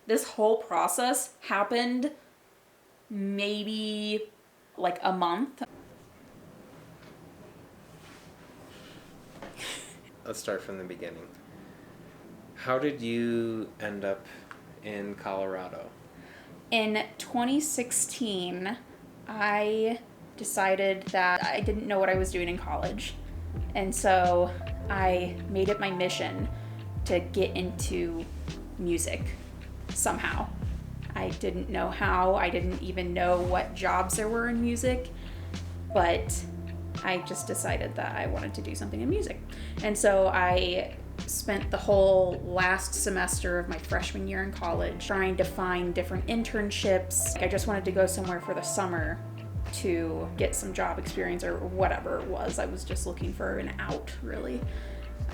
This whole process happened maybe like a month. Let's start from the beginning. How did you end up in Colorado? In 2016, I decided that I didn't know what I was doing in college. And so I made it my mission to get into music somehow. I didn't know how, I didn't even know what jobs there were in music, but I just decided that I wanted to do something in music. And so I spent the whole last semester of my freshman year in college trying to find different internships. I just wanted to go somewhere for the summer to get some job experience or whatever it was. I was just looking for an out, really.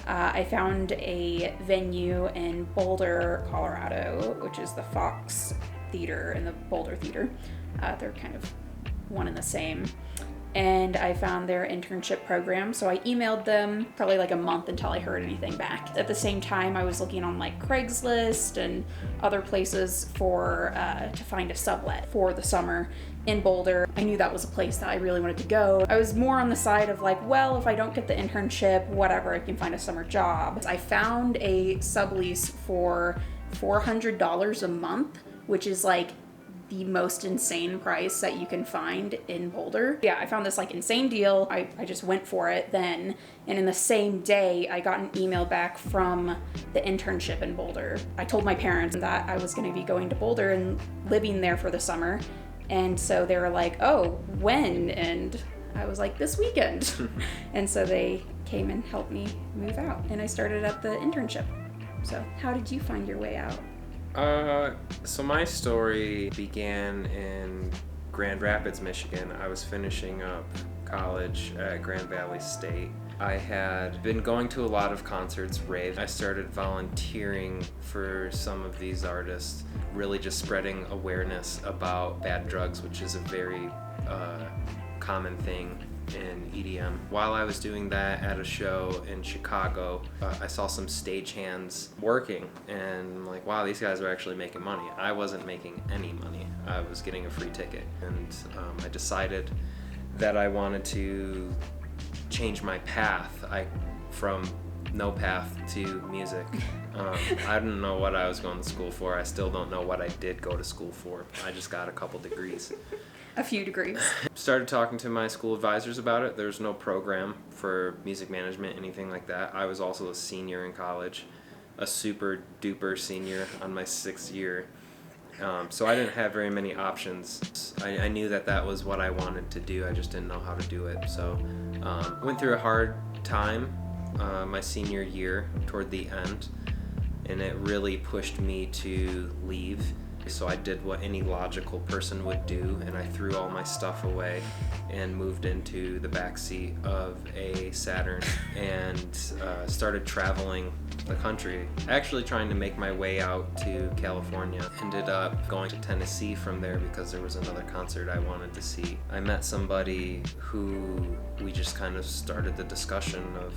I found a venue in Boulder, Colorado, which is the Fox Theater and the Boulder Theater. They're kind of one and the same. And I found their internship program, so I emailed them probably like a month until I heard anything back. At the same time, I was looking on like Craigslist and other places for to find a sublet for the summer in Boulder. I knew that was a place that I really wanted to go. I was more on the side of like, well, if I don't get the internship, whatever, I can find a summer job. I found a sublease for $400 a month, which is like the most insane price that you can find in Boulder. Yeah, I found this like insane deal. I just went for it then. And in the same day, I got an email back from the internship in Boulder. I told my parents that I was gonna be going to Boulder and living there for the summer. And so they were like, oh, when? And I was like, this weekend. And so they came and helped me move out. And I started at the internship. So how did you find your way out? So my story began in Grand Rapids, Michigan. I was finishing up college at Grand Valley State. I had been going to a lot of concerts, raves. I started volunteering for some of these artists, really just spreading awareness about bad drugs, which is a very common thing in EDM. While I was doing that at a show in Chicago, I saw some stagehands working, and I'm like, wow, these guys are actually making money. I wasn't making any money. I was getting a free ticket, and I decided that I wanted to change my path. From no path to music. I didn't know what I was going to school for. I still don't know what I did go to school for. I just got a couple degrees. A few degrees. Started talking to my school advisors about it. There's no program for music management, anything like that. I was also a senior in college, a super duper senior on my 6th year. So I didn't have very many options. I knew that was what I wanted to do. I just didn't know how to do it. So went through a hard time my senior year toward the end, and it really pushed me to leave. So I did what any logical person would do, and I threw all my stuff away and moved into the backseat of a Saturn and started traveling the country, actually trying to make my way out to California. Ended up going to Tennessee from there because there was another concert I wanted to see. I met somebody who we just kind of started the discussion of,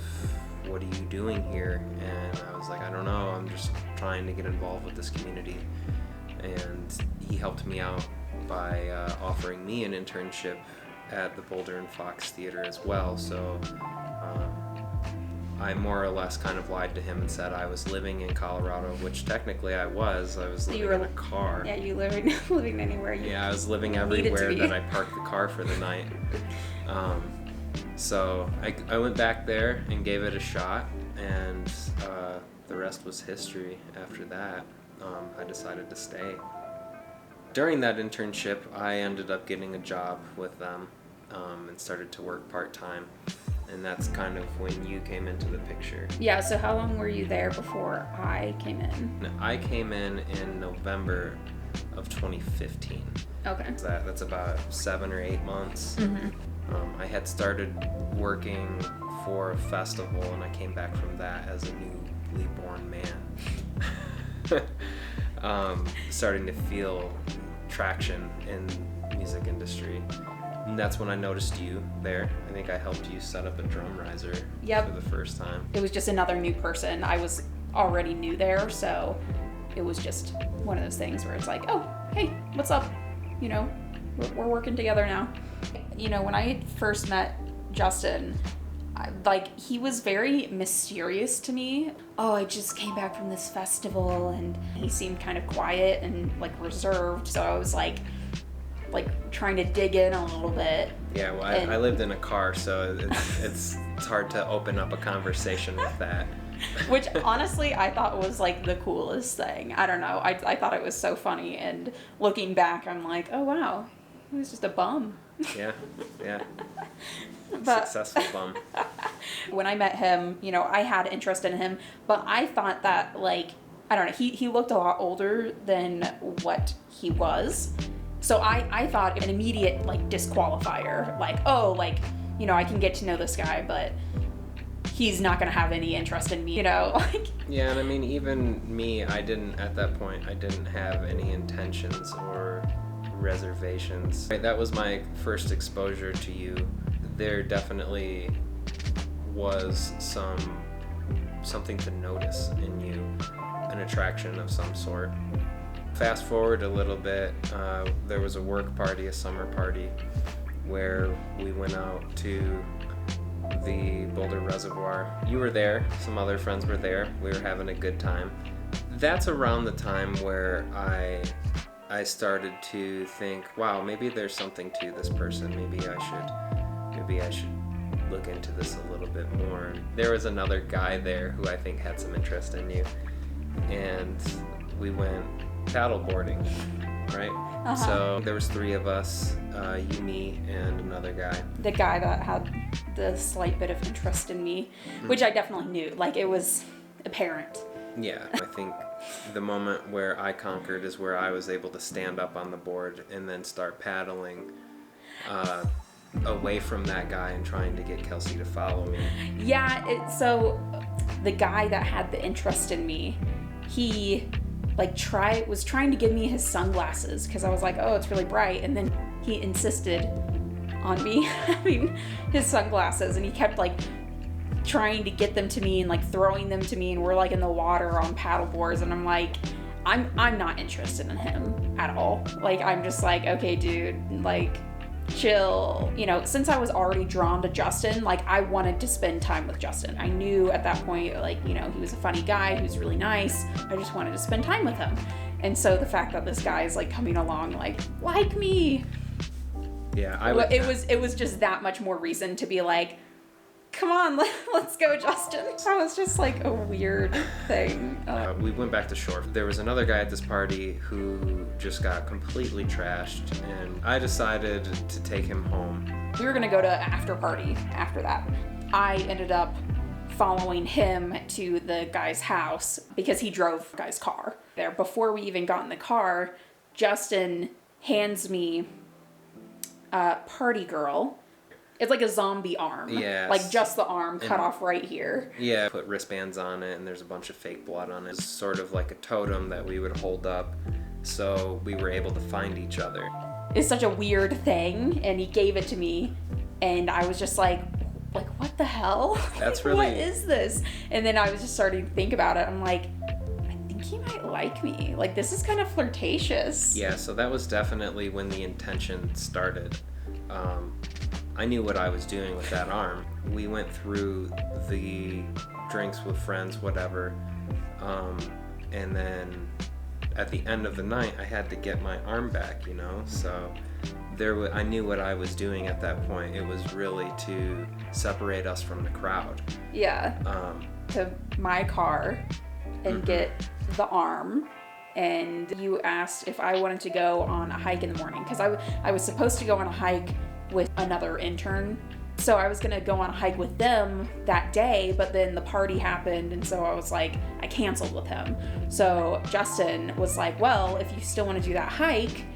what are you doing here? And I was like, I don't know, I'm just trying to get involved with this community. And he helped me out by offering me an internship at the Boulder and Fox Theater as well. So I more or less kind of lied to him and said I was living in Colorado, which technically I was. I was living in a car. Yeah, you living anywhere. Yeah, I was living everywhere that I parked the car for the night. So I went back there and gave it a shot, and the rest was history after that. I decided to stay. During that internship, I ended up getting a job with them and started to work part-time. And that's kind of when you came into the picture. Yeah, so how long were you there before I came in? I came in November of 2015. Okay. That's about 7 or 8 months. Mm-hmm. I had started working for a festival, and I came back from that as a newly born man. Starting to feel traction in the music industry. And that's when I noticed you there. I think I helped you set up a drum riser for the first time. It was just another new person. I was already new there, so it was just one of those things where it's like, oh, hey, what's up? You know, we're working together now. You know, when I first met Justin, he was very mysterious to me. Oh, I just came back from this festival, and he seemed kind of quiet and like reserved. So I was like trying to dig in a little bit. Yeah, well, I lived in a car, so it's hard to open up a conversation with that. Which honestly, I thought was like the coolest thing. I don't know. I thought it was so funny, and looking back, I'm like, oh wow, he was just a bum. Yeah. But successful bum. when I met him, you know, I had interest in him, but I thought that I don't know, he looked a lot older than what he was. So I thought an immediate disqualifier, you know, I can get to know this guy, but he's not going to have any interest in me, you know? Yeah, and I mean, even me, at that point, I didn't have any intentions or reservations. That was my first exposure to you. There definitely was something to notice in you, an attraction of some sort. Fast forward a little bit, there was a work party, a summer party, where we went out to the Boulder Reservoir. You were there, some other friends were there, we were having a good time. That's around the time where I started to think, wow, maybe there's something to this person, maybe I should look into this a little bit more. There was another guy there who I think had some interest in you, and we went paddleboarding, right? Uh-huh. So there was 3 of us, you, me, and another guy. The guy that had the slight bit of interest in me, which I definitely knew, it was apparent. Yeah, I think the moment where I conquered is where I was able to stand up on the board and then start paddling away from that guy and trying to get Kelsey to follow me. Yeah, so the guy that had the interest in me, he was trying to give me his sunglasses because I was like, oh, it's really bright, and then he insisted on me having his sunglasses, and he kept trying to get them to me and throwing them to me, and we're in the water on paddle boards, and I'm like, I'm not interested in him at all. I'm just okay, dude, chill. You know, since I was already drawn to Justin, I wanted to spend time with Justin. I knew at that point, you know, he was a funny guy, he was really nice. I just wanted to spend time with him. And so the fact that this guy is coming along like me. Yeah, it was just that much more reason to be come on, let's go, Justin. That was just a weird thing. We went back to shore. There was another guy at this party who just got completely trashed, and I decided to take him home. We were gonna go to an after party after that. I ended up following him to the guy's house because he drove the guy's car there. Before we even got in the car, Justin hands me a party girl. It's like a zombie arm. Yeah. Just the arm cut off right here. Yeah. Put wristbands on it, and there's a bunch of fake blood on it. It's sort of like a totem that we would hold up so we were able to find each other. It's such a weird thing, and he gave it to me, and I was just like, what the hell? That's really... What is this? And then I was just starting to think about it. I'm like, I think he might like me. This is kind of flirtatious. Yeah, so that was definitely when the intention started. I knew what I was doing with that arm. We went through the drinks with friends, whatever, and then at the end of the night, I had to get my arm back, you know? So I knew what I was doing at that point. It was really to separate us from the crowd. Yeah, to my car and get the arm. And you asked if I wanted to go on a hike in the morning, because I was supposed to go on a hike with another intern. So I was gonna go on a hike with them that day, but then the party happened, and so I was I canceled with him. So Justin was like, well, if you still want to do that hike,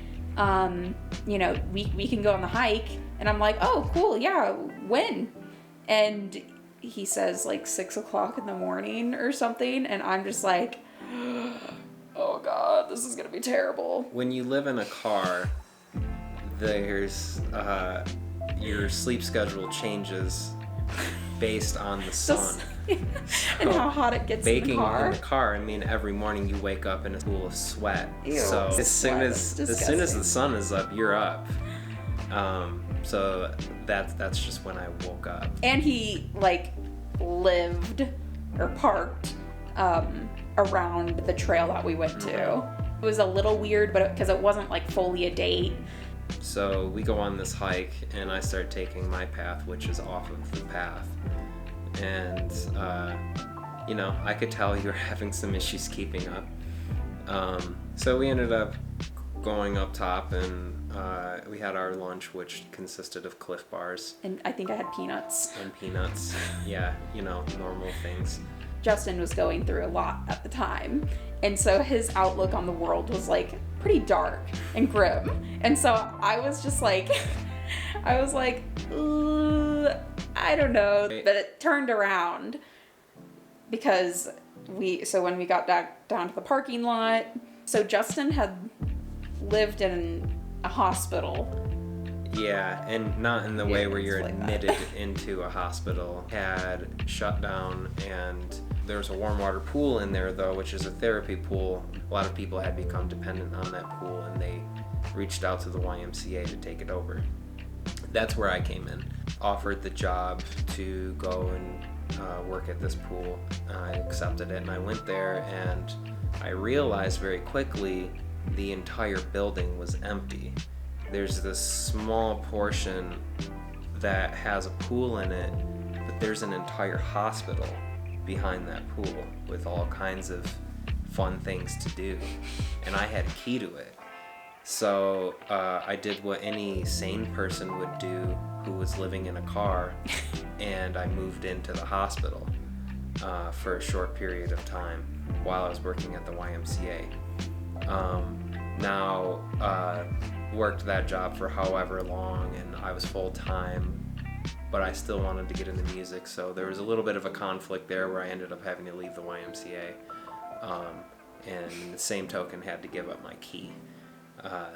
you know, we can go on the hike. And I'm like, oh, cool, yeah, when? And he says 6:00 in the morning or something, and I'm just like, oh God, this is gonna be terrible. When you live in a car, there's your sleep schedule changes based on the sun. And how hot it gets in the car. Baking in the car, I mean, every morning you wake up in a pool of sweat. Ew, so as soon as disgusting. the sun is up, you're up. So that's just when I woke up. And he like lived or parked around the trail that we went to. It was a little weird, but because it wasn't like fully a date. So we go on this hike, and I start taking my path, which is off of the path. And, I could tell you were having some issues keeping up. So we ended up going up top, and we had our lunch, which consisted of Cliff Bars. And I think I had peanuts. And peanuts. Yeah, normal things. Justin was going through a lot at the time. And so his outlook on the world was like pretty dark and grim. And so I was just like, I don't know. But it turned around because when we got back down to the parking lot, so Justin had lived in a hospital. Yeah, and not in the way where you're admitted that. into a hospital. Had shut down, and there's a warm water pool in there, though, which is a therapy pool. A lot of people had become dependent on that pool, and they reached out to the YMCA to take it over. That's where I came in. Offered the job to go and work at this pool. I accepted it, and I went there, and I realized very quickly the entire building was empty. There's this small portion that has a pool in it, but there's an entire hospital behind that pool with all kinds of fun things to do, and I had a key to it. So I did what any sane person would do who was living in a car, and I moved into the hospital for a short period of time while I was working at the YMCA. Worked that job for however long, and I was full-time, but I still wanted to get into music, so there was a little bit of a conflict there where I ended up having to leave the YMCA, and the same token had to give up my key.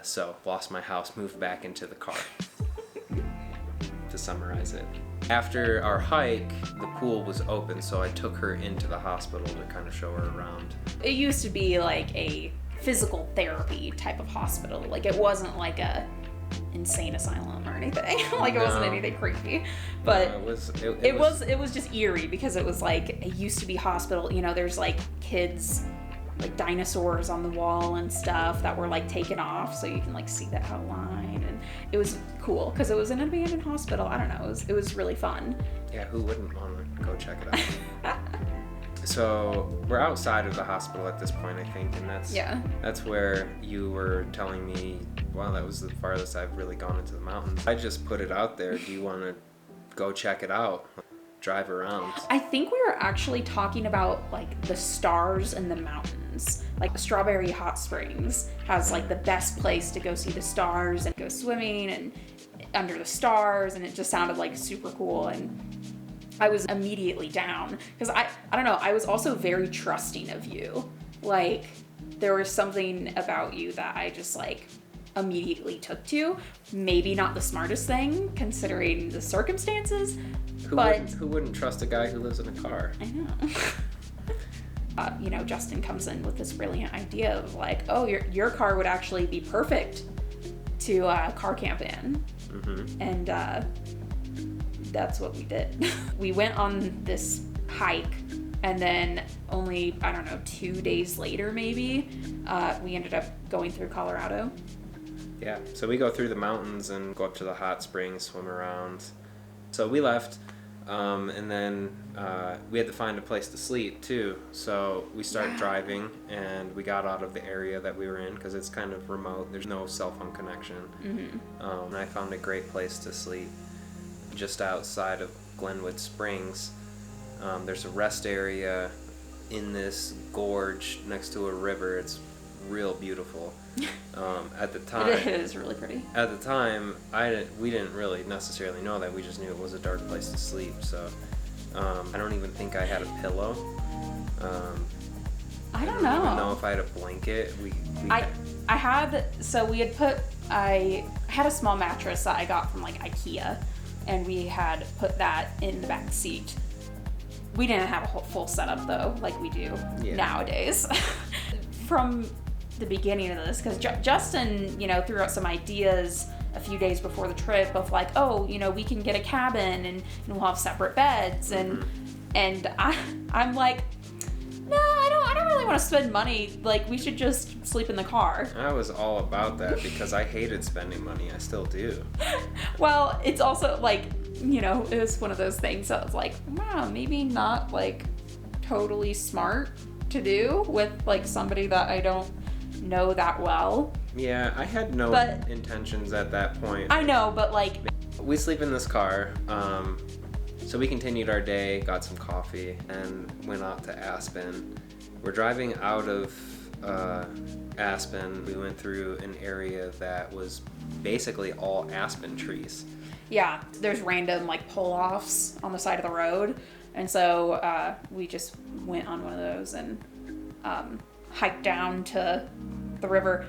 So lost my house, moved back into the car, to summarize it. After our hike, the pool was open, so I took her into the hospital to kind of show her around. It used to be like a physical therapy type of hospital. Like it wasn't like a insane asylum or anything. Like it wasn't anything creepy. But no, it was just eerie because it was like it used to be hospital. There's like kids like dinosaurs on the wall and stuff that were like taken off so you can like see that outline, and it was cool because it was an abandoned hospital. I don't know, it was really fun. Yeah, who wouldn't want to go check it out? So we're outside of the hospital at this point, I think, and that's where you were telling me, wow, that was the farthest I've really gone into the mountains. I just put it out there. Do you want to go check it out? Drive around. I think we were actually talking about like the stars in the mountains. Like Strawberry Hot Springs has like the best place to go see the stars and go swimming and under the stars, and it just sounded like super cool, and I was immediately down because I don't know, I was also very trusting of you. Like there was something about you that I just like immediately took to. Maybe not the smartest thing considering the circumstances, who wouldn't trust a guy who lives in a car? I know. Justin comes in with this brilliant idea of like, oh, your car would actually be perfect to car camp in. Mm-hmm. And that's what we did. We went on this hike, and then only, 2 days later maybe, we ended up going through Colorado. Yeah, so we go through the mountains and go up to the hot springs, swim around. So we left, and then we had to find a place to sleep too. So we started driving, and we got out of the area that we were in because it's kind of remote. There's no cell phone connection. Mm-hmm. And I found a great place to sleep just outside of Glenwood Springs. There's a rest area in this gorge next to a river. It's real beautiful. At the time, it is really pretty. At the time, we didn't really necessarily know that. We just knew it was a dark place to sleep. So I don't even think I had a pillow. I don't know. I don't even know if I had a blanket. I had a small mattress that I got from like IKEA, and we had put that in the back seat. We didn't have a whole full setup though, like we do nowadays. From the beginning of this, because Justin, threw out some ideas a few days before the trip of like, oh, we can get a cabin and we'll have separate beds, and I'm like, no, I don't really want to spend money. Like, we should just sleep in the car. I was all about that because I hated spending money. I still do. Well, it's also like, it was one of those things that was like, wow, maybe not like totally smart to do with like somebody that I don't know that well. Yeah, I had no intentions at that point. I know, but like... We sleep in this car. So we continued our day, got some coffee, and went out to Aspen. We're driving out of Aspen. We went through an area that was basically all aspen trees. Yeah, there's random like pull-offs on the side of the road. And so we just went on one of those and hiked down to the river.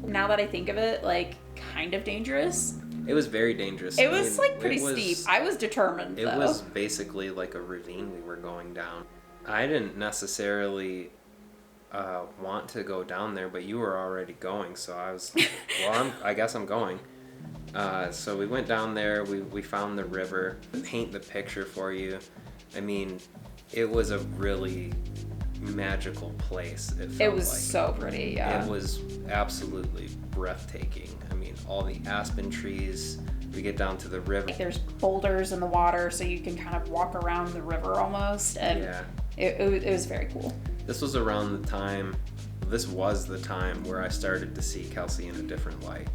Now that I think of it, like, kind of dangerous. It was very dangerous. It was pretty steep. I was determined, though. It was basically like a ravine we were going down. I didn't necessarily want to go down there, but you were already going, so I was like, well, I guess I'm going. So we went down there, we found the river. Paint the picture for you. I mean, it was a really magical place. It was so pretty, yeah. It was absolutely breathtaking. I mean, all the aspen trees. We get down to the river. There's boulders in the water, so you can kind of walk around the river almost, and it was very cool. This was around the time, this was the time where I started to see Kelsey in a different light.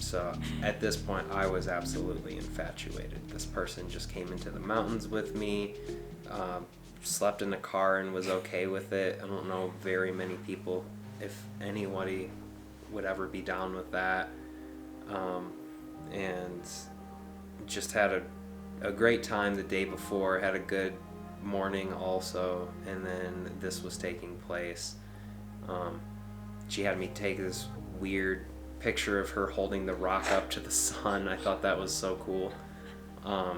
So at this point, I was absolutely infatuated. This person just came into the mountains with me, slept in the car and was okay with it. I don't know very many people, if anybody, would ever be down with that. And just had a great time the day before, had a good morning also, and then this was taking place. She had me take this weird picture of her holding the rock up to the sun. I thought that was so cool. I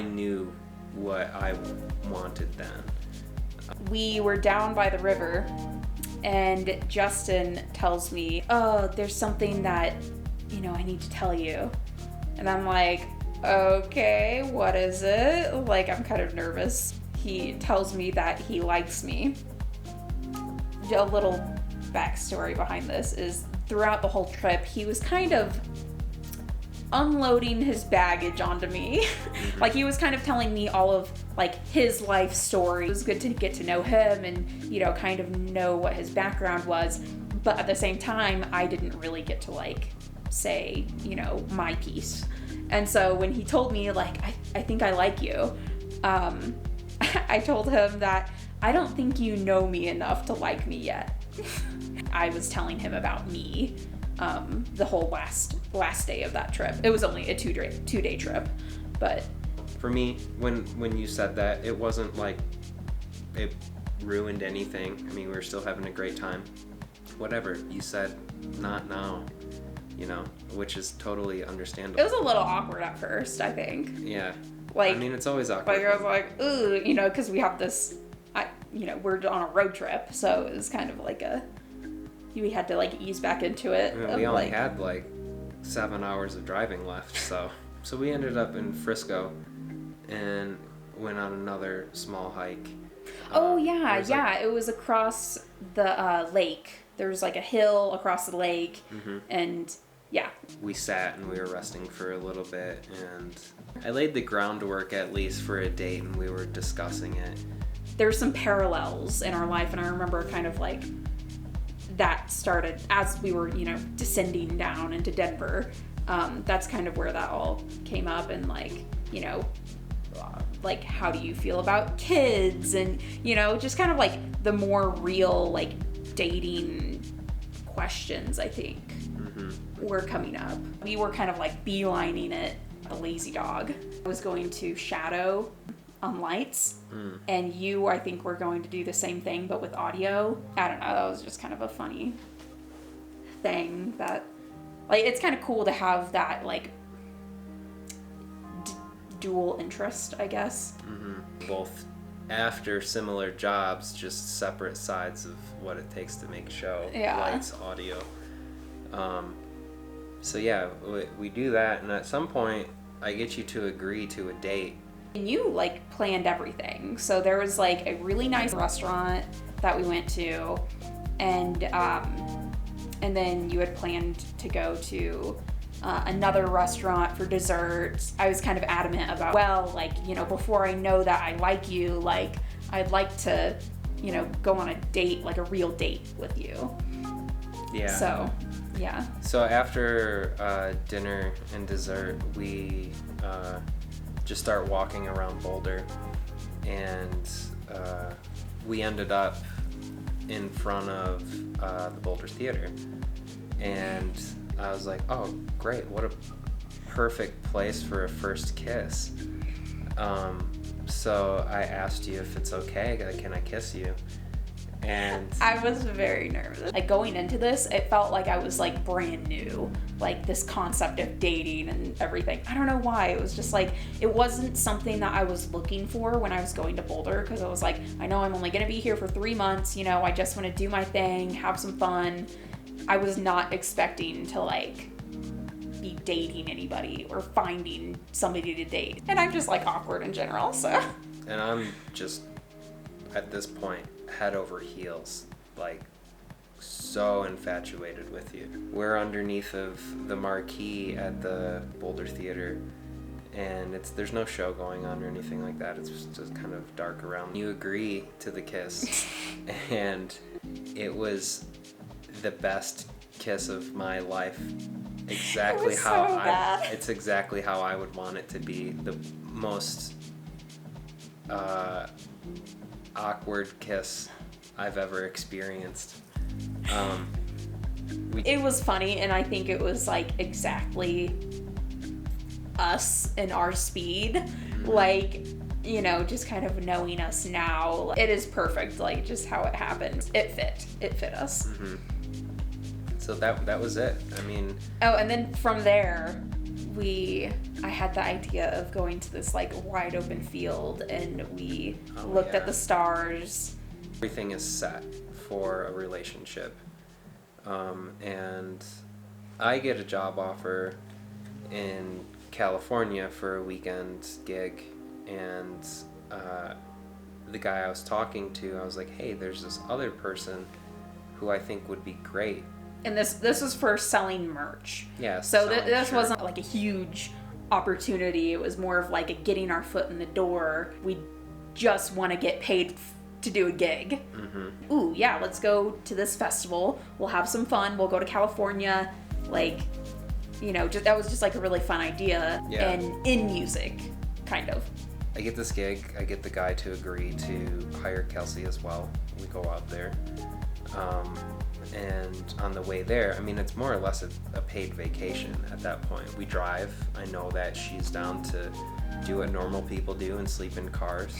knew what I wanted then. We were down by the river, and Justin tells me, oh, there's something that, I need to tell you. And I'm like, okay, what is it? Like, I'm kind of nervous. He tells me that he likes me. A little backstory behind this is throughout the whole trip, he was kind of unloading his baggage onto me. Like, he was kind of telling me all of like his life story. It was good to get to know him and, kind of know what his background was. But at the same time, I didn't really get to like say, my piece. And so when he told me like, I think I like you, I told him that I don't think you know me enough to like me yet. I was telling him about me the whole last day of that trip. It was only a two-day trip, but for me, when you said that, it wasn't like it ruined anything. I mean, we were still having a great time. Whatever you said, not now, which is totally understandable. It was a little awkward at first, I think. Yeah. Like, I mean, it's always awkward. Like, I was like, ooh, because we have this, we're on a road trip, so it was kind of like we had to like ease back into it. I mean, we only had like 7 hours of driving left, so we ended up in Frisco and went on another small hike. Oh yeah, it was across the lake. There was like a hill across the lake, and yeah. We sat and we were resting for a little bit, and I laid the groundwork at least for a date, and we were discussing it. There's some parallels in our life, and I remember kind of like that started as we were, descending down into Denver. That's kind of where that all came up, and like, like how do you feel about kids, and just kind of like the more real like dating questions, I think, were coming up. We were kind of like beelining it, the lazy dog. I was going to shadow on lights, and you, I think, were going to do the same thing but with audio. I don't know, that was just kind of a funny thing that like, it's kind of cool to have that, like, dual interest, I guess. Mm-hmm. Both after similar jobs, just separate sides of what it takes to make a show. Yeah. Lights, audio. So yeah, we do that, and at some point, I get you to agree to a date. And you, like, planned everything. So there was, like, a really nice restaurant that we went to, and then you had planned to go to another restaurant for desserts. I was kind of adamant about, well, like, you know, before I know that I like you, like, I'd like to, you know, go on a date, like a real date with you. Yeah. So, yeah. So after dinner and dessert, we just start walking around Boulder, and we ended up in front of the Boulder Theater, and I was like, oh great, what a perfect place for a first kiss. So I asked you if it's okay, can I kiss you? And I was very nervous. Like, going into this, it felt like I was, like, brand new. Like, this concept of dating and everything. I don't know why. It was just like, it wasn't something that I was looking for when I was going to Boulder, because I was like, I know I'm only going to be here for 3 months. You know, I just want to do my thing, have some fun. I was not expecting to, like, be dating anybody or finding somebody to date. And I'm just, like, awkward in general, so. And I'm just, at this point, head over heels, like, so infatuated with you. We're underneath of the marquee at the Boulder Theater, and there's no show going on or anything like that. It's just kind of dark around. You agree to the kiss, and it was the best kiss of my life. Exactly it's exactly how I would want it to be. The most awkward kiss I've ever experienced. It was funny, and I think it was, like, exactly us and our speed. Mm-hmm. Like, you know, just kind of knowing us now, it is perfect, like, just how it happened. It fit us. Mm-hmm. So that was it. I mean, oh, and then from there, I had the idea of going to this, like, wide open field, and we looked at the stars. Everything is set for a relationship. And I get a job offer in California for a weekend gig, and the guy I was talking to, I was like, hey, there's this other person who I think would be great. And this was for selling merch. Yeah. So this wasn't like a huge opportunity. It was more of like a getting our foot in the door. We just want to get paid to do a gig. Mm-hmm. Ooh, yeah, let's go to this festival. We'll have some fun. We'll go to California. Like, you know, that was just like a really fun idea. Yeah. And in music, kind of. I get this gig. I get the guy to agree to hire Kelsey as well. We go out there. And on the way there, I mean, it's more or less a paid vacation at that point. We drive. I know that she's down to do what normal people do and sleep in cars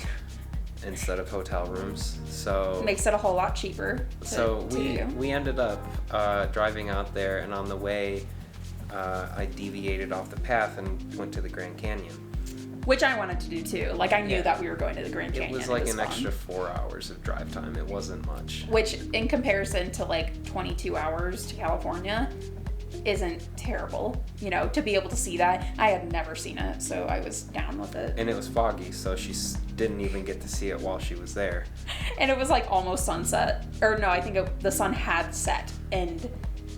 instead of hotel rooms. So it makes it a whole lot cheaper. We ended up driving out there, and on the way, I deviated off the path and went to the Grand Canyon. Which I wanted to do too. Like, I knew that we were going to the Grand Canyon. It was like an extra 4 hours of drive time. It wasn't much. Which, in comparison to like 22 hours to California, isn't terrible. You know, to be able to see that. I had never seen it, so I was down with it. And it was foggy, so she didn't even get to see it while she was there. And it was like almost sunset. Or no, I think the sun had set, and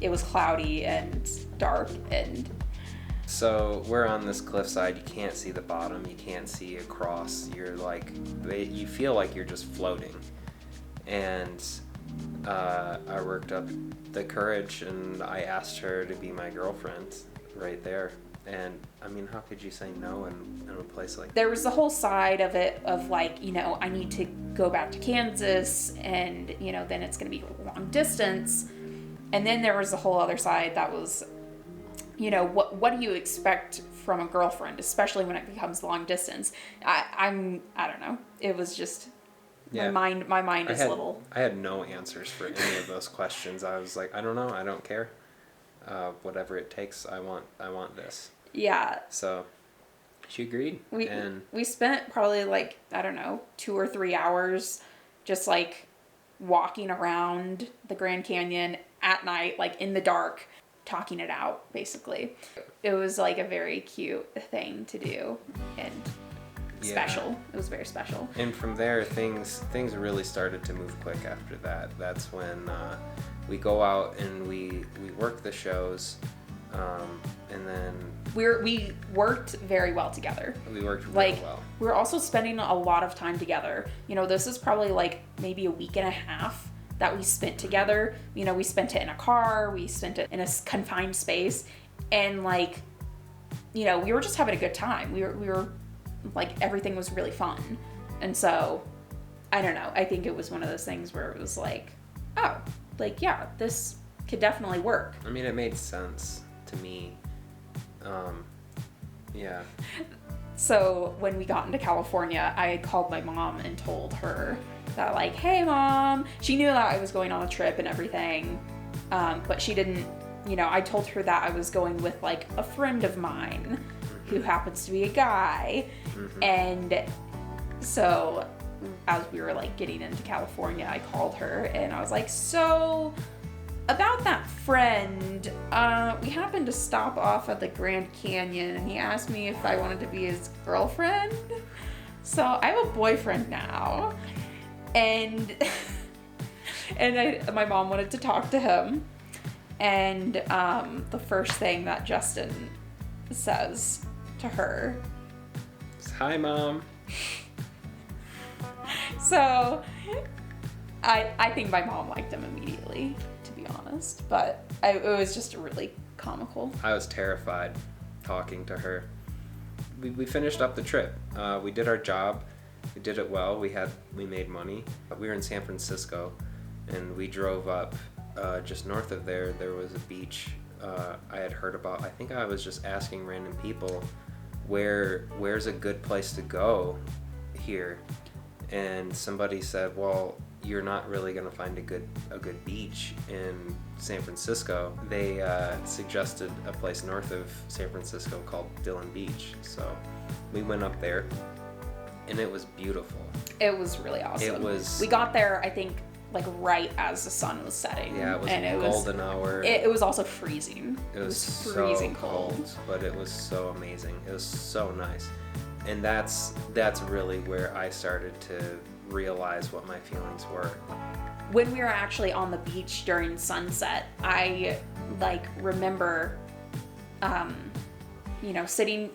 it was cloudy and dark, and... So we're on this cliffside. You can't see the bottom. You can't see across. You're like, you feel like you're just floating. And I worked up the courage, and I asked her to be my girlfriend right there. And I mean, how could you say no in a place like that? There was the whole side of it of like, you know, I need to go back to Kansas, and, you know, then it's going to be long distance. And then there was the whole other side that was, you know, what do you expect from a girlfriend, especially when it becomes long distance? I don't know. It was just, my mind is little. I had no answers for any of those questions. I was like, I don't know. I don't care. whatever it takes, I want this. Yeah. So she agreed. We spent probably like, I don't know, 2 or 3 hours just like walking around the Grand Canyon at night, like in the dark, talking it out, basically. It was like a very cute thing to do and special. It was very special. And from there, things really started to move quick after that. That's when we go out and we work the shows, and then we worked very well together. We worked really well. We were also spending a lot of time together. You know, this is probably like maybe a week and a half that we spent together. You know, we spent it in a car, we spent it in a confined space, and like, you know, we were just having a good time. We were like, everything was really fun. And so, I don't know, I think it was one of those things where it was like, oh, like, yeah, this could definitely work. I mean, it made sense to me. Yeah. So when we got into California, I called my mom and told her that, like, hey mom, she knew that I was going on a trip and everything, but she didn't, you know, I told her that I was going with like a friend of mine who happens to be a guy. And so as we were like getting into California, I called her and I was like, so about that friend, we happened to stop off at the Grand Canyon and he asked me if I wanted to be his girlfriend. So I have a boyfriend now. And my mom wanted to talk to him. And the first thing that Justin says to her, hi mom. So I think my mom liked him immediately, to be honest, but it was just really comical. I was terrified talking to her. We finished up the trip. We did our job. We did it well. We made money. We were in San Francisco, and we drove up just north of there. There was a beach I had heard about. I think I was just asking random people, where's a good place to go here? And somebody said, well, you're not really going to find a good beach in San Francisco. They suggested a place north of San Francisco called Dillon Beach. So we went up there, and it was beautiful. It was really awesome. It was. We got there, I think, like right as the sun was setting. Yeah, it was golden hour. It was also freezing. It was freezing so cold, but it was so amazing. It was so nice. And that's really where I started to realize what my feelings were. When we were actually on the beach during sunset, I like remember you know,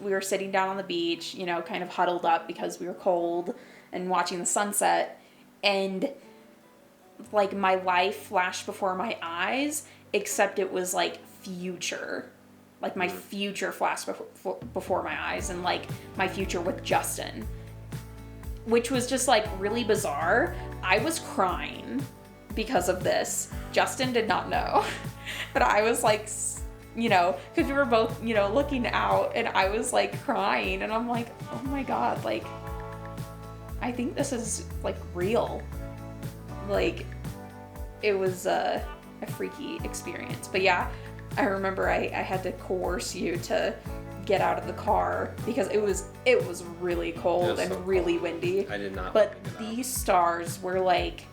we were sitting down on the beach, you know, kind of huddled up because we were cold and watching the sunset, and like my life flashed before my eyes, except it was like future. Like my future flashed before my eyes, and like my future with Justin, which was just like really bizarre. I was crying because of this. Justin did not know, but I was like, you know, because we were both, you know, looking out, and I was like crying, and I'm like, oh my God, like, I think this is like real. Like, it was a freaky experience. But yeah, I remember I had to coerce you to get out of the car because it was really cold and really windy. I did not. But these stars were like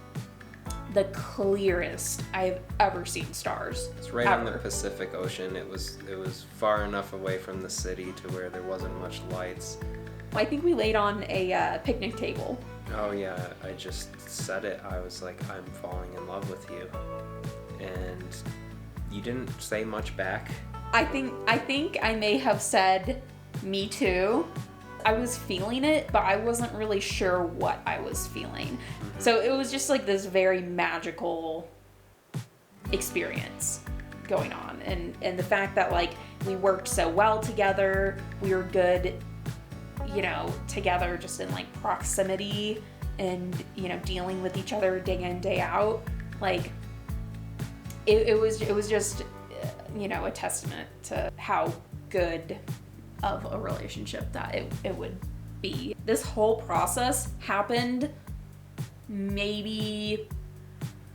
the clearest I've ever seen stars. It's right on the Pacific Ocean. It was far enough away from the city to where there wasn't much lights. I think we laid on a picnic table. Oh yeah, I just said it. I was like, I'm falling in love with you, and you didn't say much back. I think I may have said, me too. I was feeling it, but I wasn't really sure what I was feeling. Mm-hmm. So it was just like this very magical experience going on. And the fact that like we worked so well together, we were good, you know, together just in like proximity and, you know, dealing with each other day in, day out. Like it was just, you know, a testament to how good of a relationship that it would be. This whole process happened maybe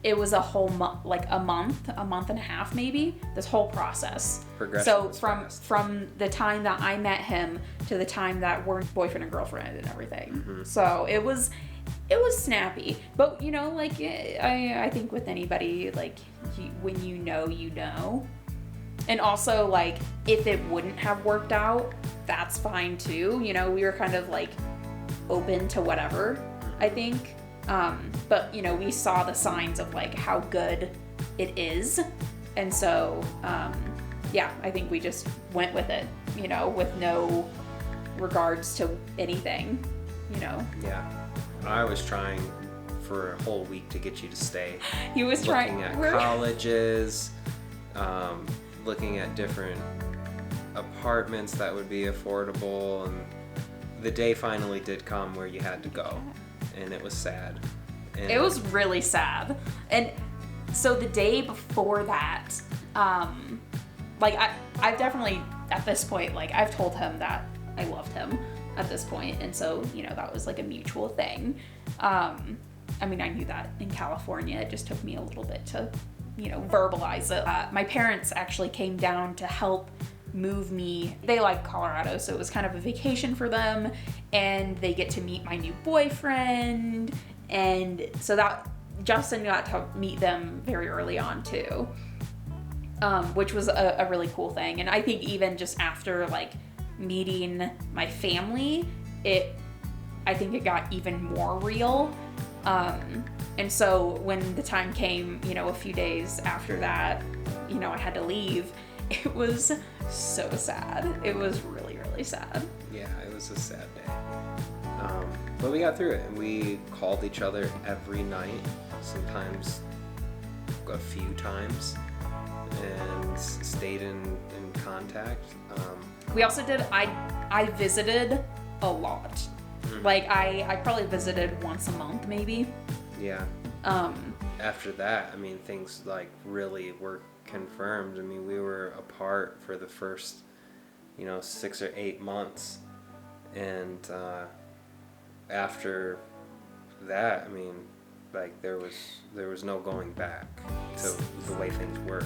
it was a whole month, like a month and a half maybe, this whole process. Progression So is from fast. from the time that I met him to the time that we're boyfriend and girlfriend and everything. Mm-hmm. So it was snappy. But you know, like I think with anybody, like when you know. And also, like, if it wouldn't have worked out, that's fine too. You know, we were kind of like open to whatever, I think. But you know, we saw the signs of like how good it is. And so, yeah, I think we just went with it, you know, with no regards to anything, you know. Yeah. I was trying for a whole week to get you to stay. He was looking at colleges, looking at different apartments that would be affordable, and the day finally did come where you had to go, and it was sad. And it was really sad. And so the day before that, like I've definitely at this point, like I've told him that I loved him at this point, and so you know that was like a mutual thing. I mean, I knew that in California. It just took me a little bit to, you know, verbalize it. My parents actually came down to help move me. They like Colorado, so it was kind of a vacation for them, and they get to meet my new boyfriend, and so that Justin got to meet them very early on too, which was a really cool thing. And I think even just after like meeting my family, I think it got even more real. And so when the time came, you know, a few days after that, you know, I had to leave, it was so sad. It was really, really sad. Yeah, it was a sad day. But we got through it, and we called each other every night, sometimes a few times, and stayed in contact. We also did, I visited a lot. Mm-hmm. Like I probably visited once a month maybe. Yeah. After that, I mean, things like really were confirmed. I mean, we were apart for the first, you know, 6 or 8 months, and after that, I mean, like there was no going back to the way things were.